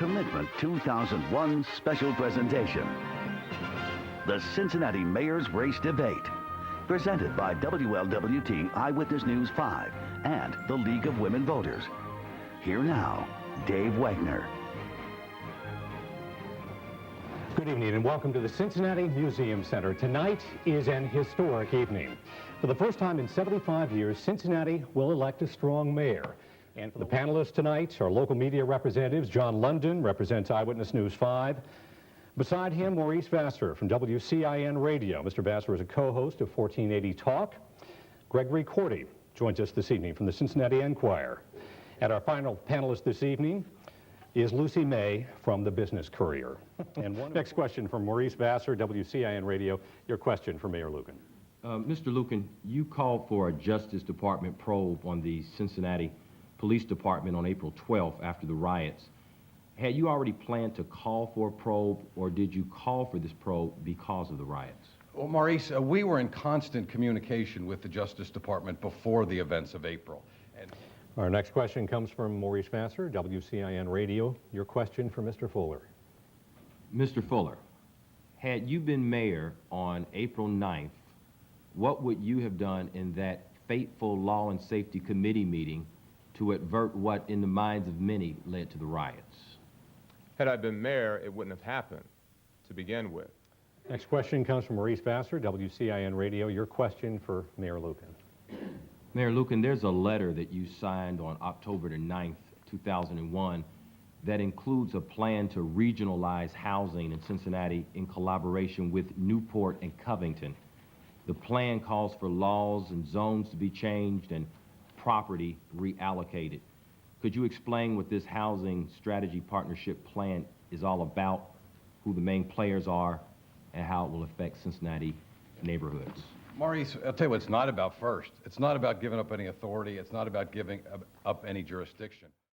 Commitment 2001 special presentation. The Cincinnati Mayor's Race Debate. Presented by WLWT Eyewitness News 5 and the League of Women Voters. Here now, Dave Wagner. Good evening and welcome to the Cincinnati Museum Center. Tonight is an historic evening. For the first time in 75 years, Cincinnati will elect a strong mayor. And for the panelists tonight are local media representatives. John London represents Eyewitness News 5. Beside him, Maurice Vassar from WCIN Radio. Mr. Vassar is a co-host of 1480 Talk. Gregory Cordy joins us this evening from the Cincinnati Enquirer. And our final panelist this evening is Lucy May from the Business Courier. And next question from Maurice Vassar, WCIN Radio. Your question for Mayor Lucan. Mr. Lucan, you called for a Justice Department probe on the Cincinnati Police Department on April 12th after the riots. Had you already planned to call for a probe, or did you call for this probe because of the riots? Well, Maurice, we were in constant communication with the Justice Department before the events of April. Our next question comes from Maurice Vassar, WCIN Radio. Your question for Mr. Fuller. Mr. Fuller, had you been mayor on April 9th, what would you have done in that fateful Law and Safety Committee meeting to avert what, in the minds of many, led to the riots? Had I been mayor, it wouldn't have happened to begin with. Next question comes from Maurice Vassar, WCIN Radio. Your question for Mayor Lucan. Mayor Lucan, there's a letter that you signed on October the 9th, 2001, that includes a plan to regionalize housing in Cincinnati in collaboration with Newport and Covington. The plan calls for laws and zones to be changed and property reallocated. Could you explain what this housing strategy partnership plan is all about, who the main players are, and how it will affect Cincinnati neighborhoods? Maurice, I'll tell you what it's not about first. It's not about giving up any authority. It's not about giving up any jurisdiction.